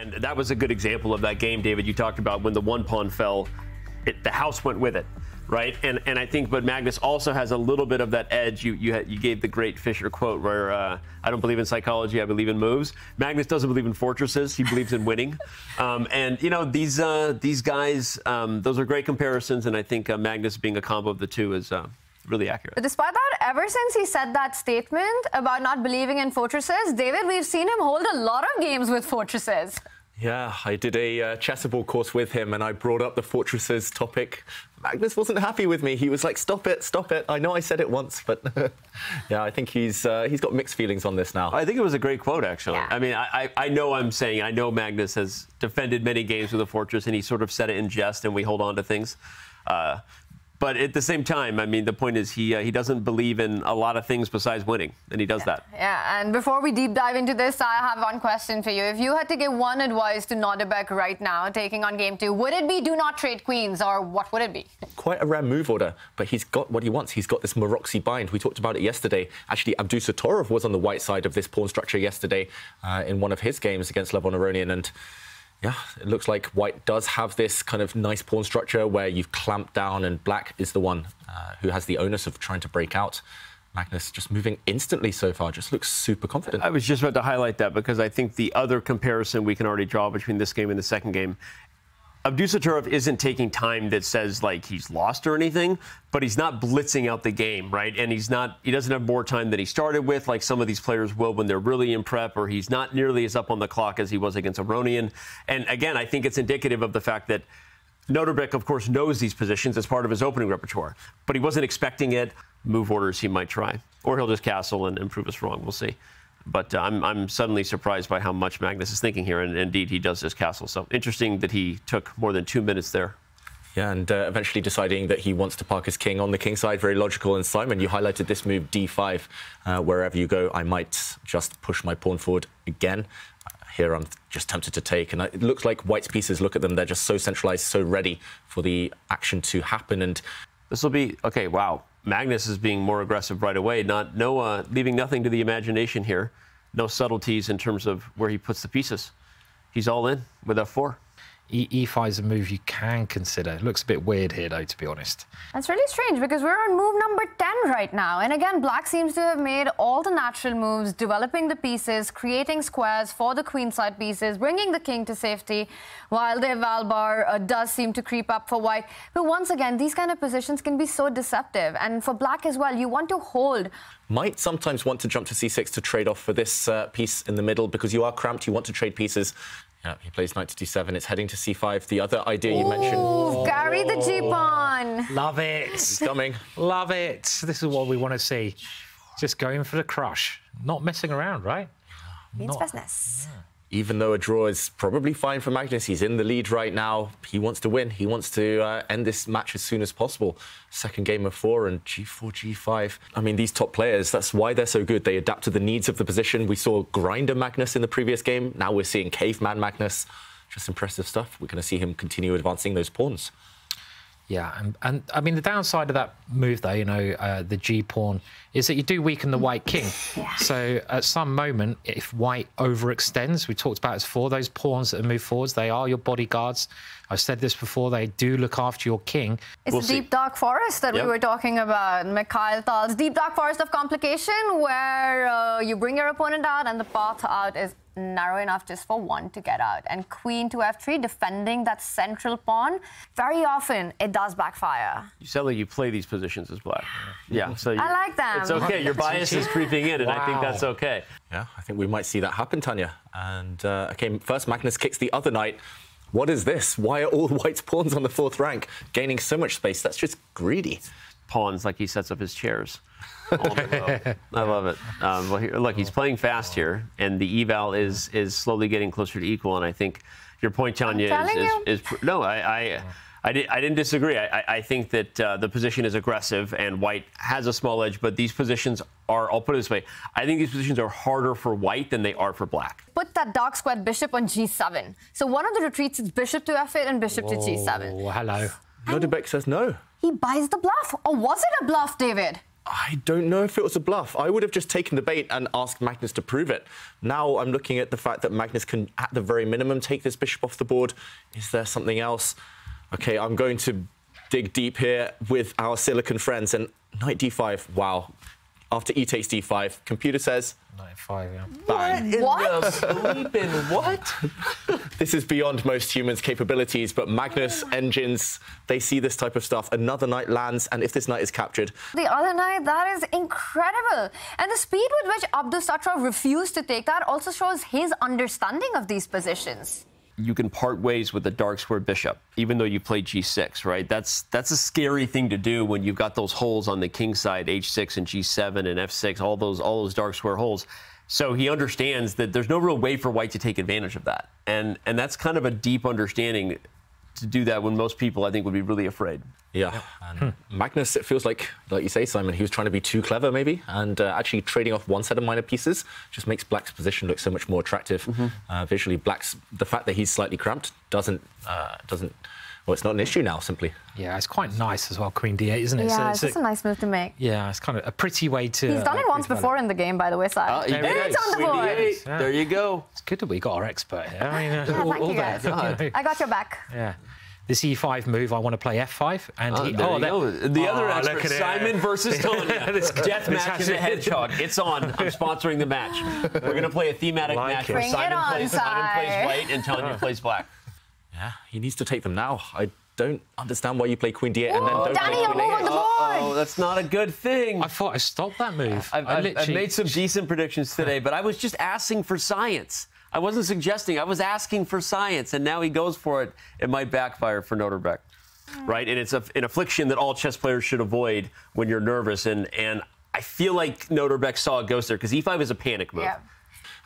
And that was a good example of that game, David. You talked about when the one pawn fell, the house went with it, right? And I think, but Magnus also has a little bit of that edge. You gave the great Fischer quote where I don't believe in psychology, I believe in moves. Magnus doesn't believe in fortresses, he believes in winning. And you know, these guys, those are great comparisons, and I think Magnus being a combo of the two is really accurate. But despite that, ever since he said that statement about not believing in fortresses, David, we've seen him hold a lot of games with fortresses. Yeah, I did a chessable course with him, and I brought up the fortresses topic. Magnus wasn't happy with me. He was like, stop it, stop it. I know I said it once, but yeah, I think he's got mixed feelings on this now. I think it was a great quote, actually. Yeah. I mean, I know Magnus has defended many games with a fortress, and he sort of said it in jest, and we hold on to things. But at the same time, I mean, the point is he doesn't believe in a lot of things besides winning, and he does that. Yeah, and before we deep dive into this, I have one question for you. If you had to give one advice to Nodirbek right now, taking on game 2, would it be do not trade queens, or what would it be? Quite a rare move order, but he's got what he wants. He's got this Maroczy bind. We talked about it yesterday. Actually, Abdusattorov was on the white side of this pawn structure yesterday in one of his games against Levon Aronian, and yeah, it looks like white does have this kind of nice pawn structure where you've clamped down, and black is the one who has the onus of trying to break out. Magnus just moving instantly so far, just looks super confident. I was just about to highlight that because I think the other comparison we can already draw between this game and the second game, Abdusattorov isn't taking time that says like he's lost or anything, but he's not blitzing out the game, right? And he doesn't have more time than he started with, like some of these players will when they're really in prep, or he's not nearly as up on the clock as he was against Aronian. And again, I think it's indicative of the fact that Nodirbek, of course, knows these positions as part of his opening repertoire, but he wasn't expecting it. Move orders he might try, or he'll just castle and prove us wrong. We'll see. But I'm suddenly surprised by how much Magnus is thinking here, and indeed he does this castle. So interesting that he took more than 2 minutes there. Yeah, and eventually deciding that he wants to park his king on the king side. Very logical. And Simon, you highlighted this move, d5. Wherever you go, I might just push my pawn forward again. Here I'm just tempted to take, and it looks like white's pieces, look at them, they're just so centralized, so ready for the action to happen. And this will be, okay, wow. Magnus is being more aggressive right away, leaving nothing to the imagination here. No subtleties in terms of where he puts the pieces. He's all in with f4. E5 is a move you can consider. It looks a bit weird here, though, to be honest. That's really strange because we're on move number 10 right now. And again, black seems to have made all the natural moves, developing the pieces, creating squares for the queenside pieces, bringing the king to safety, while the eval bar does seem to creep up for white. But once again, these kind of positions can be so deceptive. And for black as well, you want to hold. Might sometimes want to jump to c6 to trade off for this piece in the middle because you are cramped, you want to trade pieces. Yeah, he plays knight to d7. It's heading to c5. The other idea you mentioned. Ooh, carry the g-pawn. Love it. He's coming. Love it. This is what we want to see. Just going for the crush. Not messing around, right? Means business. Yeah. Even though a draw is probably fine for Magnus, he's in the lead right now. He wants to win. He wants to end this match as soon as possible. Second game of 4 and g4, g5. I mean, these top players, that's why they're so good. They adapt to the needs of the position. We saw Grinder Magnus in the previous game. Now we're seeing Caveman Magnus. Just impressive stuff. We're going to see him continue advancing those pawns. Yeah, and I mean, the downside of that move, though, you know, the G-pawn, is that you do weaken the white king. Yeah. So at some moment, if white overextends, we talked about it before, those pawns that move forwards, they are your bodyguards. I've said this before, they do look after your king. It's the deep dark forest that we were talking about. Mikhail Tal's deep dark forest of complication, where you bring your opponent out and the path out is narrow enough just for one to get out. And queen to f3, defending that central pawn, very often it does backfire. You sound like you play these positions as black. Yeah, so I like them. It's okay. Your bias is creeping in, and I think that's okay. Yeah, I think we might see that happen, Tanya. And okay, first Magnus kicks the other knight. What is this? Why are all white's pawns on the 4th rank gaining so much space? That's just greedy. Pawns like he sets up his chairs. I love it. Well, here, look, he's playing fast here, and the eval is slowly getting closer to equal. And I think your point, Tanya, is no. I didn't disagree. I think that the position is aggressive, and white has a small edge. But these positions are, I'll put it this way, I think these positions are harder for white than they are for black. Put that dark squared bishop on g7. So one of the retreats is bishop to f8 and bishop to g7. Oh, hello. Nodirbek says no. He buys the bluff. Or was it a bluff, David? I don't know if it was a bluff. I would have just taken the bait and asked Magnus to prove it. Now I'm looking at the fact that Magnus can, at the very minimum, take this bishop off the board. Is there something else? OK, I'm going to dig deep here with our silicon friends. And knight d5, wow. After e takes d5, computer says... Knight 5, yeah. Bang. What? This is beyond most humans' capabilities, but Magnus engines, they see this type of stuff. Another knight lands, and if this knight is captured... The other knight, that is incredible. And the speed with which Abdusattorov refused to take that also shows his understanding of these positions. You can part ways with the dark square bishop, even though you play g6, right? That's a scary thing to do when you've got those holes on the king side, h6 and g7 and f6, all those dark square holes. So he understands that there's no real way for white to take advantage of that. And that's kind of a deep understanding to do that when most people, I think, would be really afraid. Yeah. And Magnus, it feels like you say, Simon, he was trying to be too clever, maybe, and actually trading off one set of minor pieces just makes Black's position look so much more attractive. Visually, Black's, the fact that he's slightly cramped doesn't, well, it's not an issue now, simply. Yeah, it's quite nice as well, Queen d8, isn't it? Yeah, so it's a nice move to make. Yeah, it's kind of a pretty way to... He's done it once before in the game, by the way, Simon. It's on the board. Yeah. There you go. It's good that we got our expert here. I mean, Yeah, thank you, guys. I got your back. Yeah. This e5 move, I want to play f5. And the other expert, Simon versus Tanya. Death match in the hedgehog. It's on. I'm sponsoring the match. We're going to play a thematic match where Simon plays white and Tanya plays black. Yeah, he needs to take them now. I don't understand why you play Queen d8 and then don't Danny, play you're Queen moving the a8. board. Oh, that's not a good thing. I thought I stopped that move. I've made some decent predictions today, but I was just asking for science. I wasn't suggesting, I was asking for science, and now he goes for it. It might backfire for Nodirbek, right? And it's an affliction that all chess players should avoid when you're nervous, and I feel like Nodirbek saw a ghost there, because e5 is a panic move. Yeah.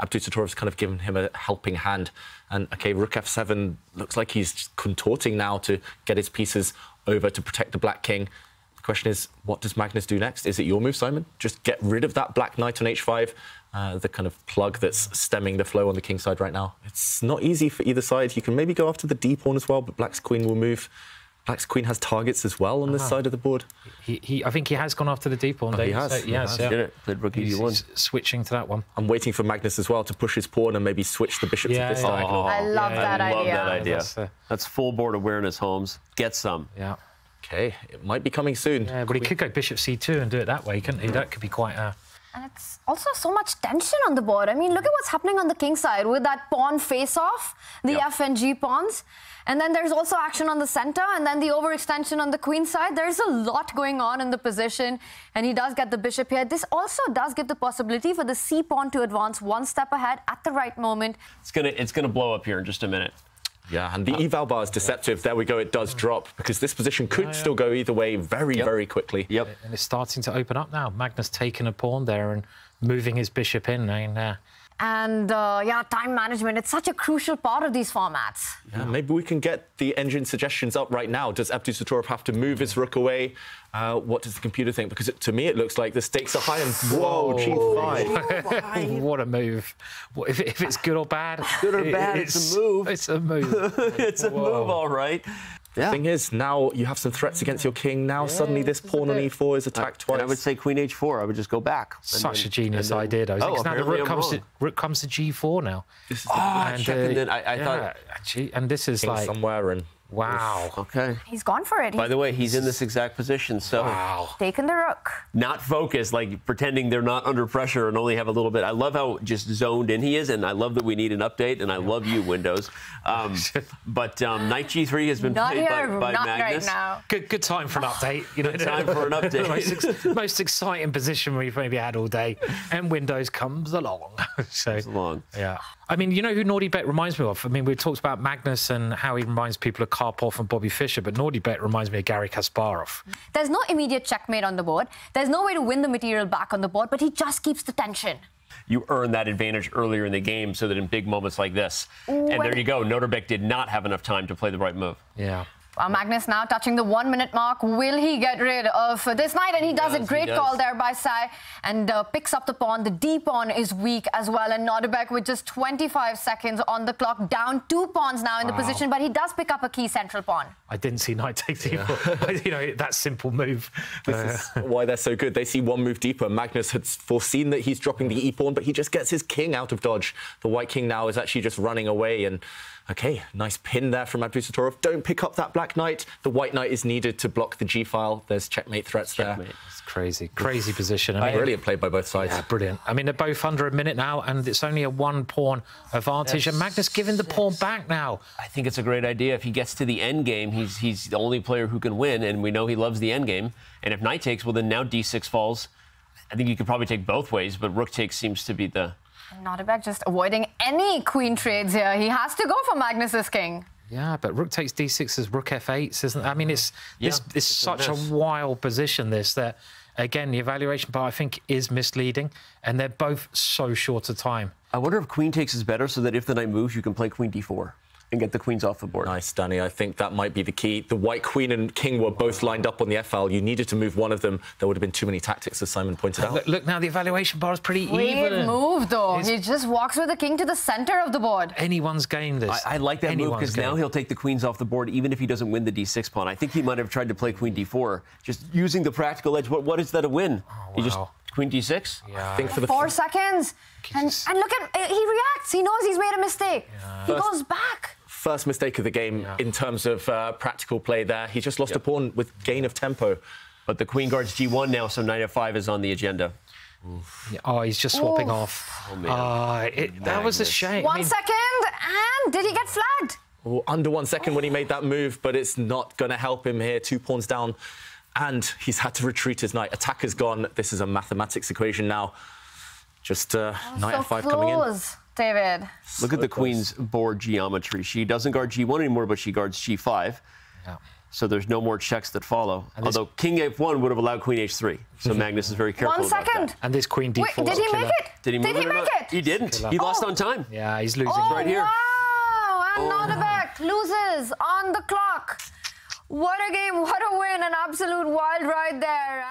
Abdusattorov's kind of given him a helping hand. And, OK, rook f7 looks like he's contorting now to get his pieces over to protect the black king. The question is, what does Magnus do next? Is it your move, Simon? Just get rid of that black knight on h5, the kind of plug that's stemming the flow on the king side right now. It's not easy for either side. You can maybe go after the d pawn as well, but black's queen will move. Black's queen has targets as well on this side of the board. I think he has gone after the d pawn. He has. So, yes, yeah. Did it. Played rook e1. Switching to that one. I'm waiting for Magnus as well to push his pawn and maybe switch the bishop to this diagonal. I love that idea. I love that idea. That's full board awareness, Holmes. Get some. Yeah. OK, it might be coming soon. Yeah, but he could go bishop c2 and do it that way, couldn't he? That could be quite... And it's also so much tension on the board. I mean, look at what's happening on the king side with that pawn face-off, the f and g pawns. And then there's also action on the center, and then the overextension on the queen side. There's a lot going on in the position, and he does get the bishop here. This also does give the possibility for the c pawn to advance one step ahead at the right moment. It's gonna blow up here in just a minute. Yeah, and the eval bar is deceptive. There we go, it does drop, because this position could still go either way very quickly. Yep. And it's starting to open up now. Magnus taking a pawn there and moving his bishop in. And yeah, time management, it's such a crucial part of these formats. Yeah, maybe we can get the engine suggestions up right now. Does Abdusattorov have to move his rook away? What does the computer think? Because to me, it looks like the stakes are high and whoa, g5. What a move. If it's good or bad. Good or bad, it's a move. It's a move. It's a move, all right. The thing is, now you have some threats against your king. Now suddenly this pawn on e4 is attacked twice. And I would say queen h4. I would just go back. Such a genius idea, though. Now the rook comes to g4 now. This is I thought... And this is like... somewhere and... Wow. Okay. He's gone for it. By the way, he's in this exact position, so... Wow. Taking the rook. Not focused, like pretending they're not under pressure and only have a little bit. I love how just zoned in he is, and I love that we need an update, and I love you, Windows. But knight g3 has been played by Magnus. Right now. Good time for an update. You know, Good time for an update. the most exciting position we've maybe had all day, and Windows comes along. Yeah. I mean, you know who Nodirbek reminds me of? I mean, we talked about Magnus and how he reminds people of Karpov and Bobby Fischer, but Nodirbek reminds me of Garry Kasparov. There's no immediate checkmate on the board. There's no way to win the material back on the board, but he just keeps the tension. You earn that advantage earlier in the game so that in big moments like this. And there you go. Nodirbek did not have enough time to play the right move. Yeah. Magnus now touching the 1 minute mark. Will he get rid of this knight? And he does it. Great call there by Sai. And picks up the pawn. The D pawn is weak as well. And Nodirbek with just 25 seconds on the clock. Down 2 pawns now in the position. But he does pick up a key central pawn. I didn't see knight take d4. You know, that simple move. This is why they're so good. They see one move deeper. Magnus had foreseen that he's dropping the e-pawn, but he just gets his king out of dodge. The white king now is actually just running away. And OK, nice pin there from Abdusattorov. Don't pick up that black knight. The white knight is needed to block the g-file. There's checkmate threats there. It's crazy, crazy position. I mean, brilliant play by both sides. Yeah, brilliant. I mean, they're both under a minute now, and it's only a 1 pawn advantage. And Magnus giving the pawn back now. I think it's a great idea. If he gets to the end game, he's the only player who can win, and we know he loves the end game. And if knight takes, well, then now d6 falls. I think you could probably take both ways, but rook takes seems to be the... Nodirbek just avoiding any queen trades here. He has to go for Magnus's king. Yeah, but rook takes d6 as rook f8, isn't it? I mean, it's such a wild position, that, again, the evaluation part, I think, is misleading, and they're both so short a time. I wonder if queen takes is better, so that if the knight moves, you can play queen d4 and get the queens off the board. Nice, Danny. I think that might be the key. The white queen and king were both lined up on the f-file. You needed to move one of them. There would have been too many tactics, as Simon pointed out. Look now, the evaluation bar is pretty even. Great move, though. He just walks with the king to the center of the board. Anyone's game, this. I like that move, because now he'll take the queens off the board, even if he doesn't win the d6 pawn. I think he might have tried to play queen d4, just using the practical edge. What is that a win? Oh, wow. You just queen d6? Yeah. I think for the 4 seconds. And look at, he reacts. He knows he's made a mistake. Yeah. He goes back. First mistake of the game in terms of practical play there. He just lost a pawn with gain of tempo. But the queen guards g1 now, so knight f5 is on the agenda. Yeah, oh, he's just swapping off. Oh, man. That was a shame. 1 second, and did he get flagged? Oh, under 1 second when he made that move, but it's not going to help him here. 2 pawns down, and he's had to retreat his knight. Attacker's gone. This is a mathematics equation now. Just knight f5 coming in. David. Look at the queen's board geometry. She doesn't guard g1 anymore, but she guards g5. Yeah. So there's no more checks that follow. Although king f1 would have allowed queen h3. So Magnus is very careful 1 second. about that. And this queen d4. Wait, did he make it? Did he make it? He didn't. He lost on time. Yeah, he's losing right here. Wow, and Nodirbek loses on the clock. What a game, what a win, an absolute wild ride there.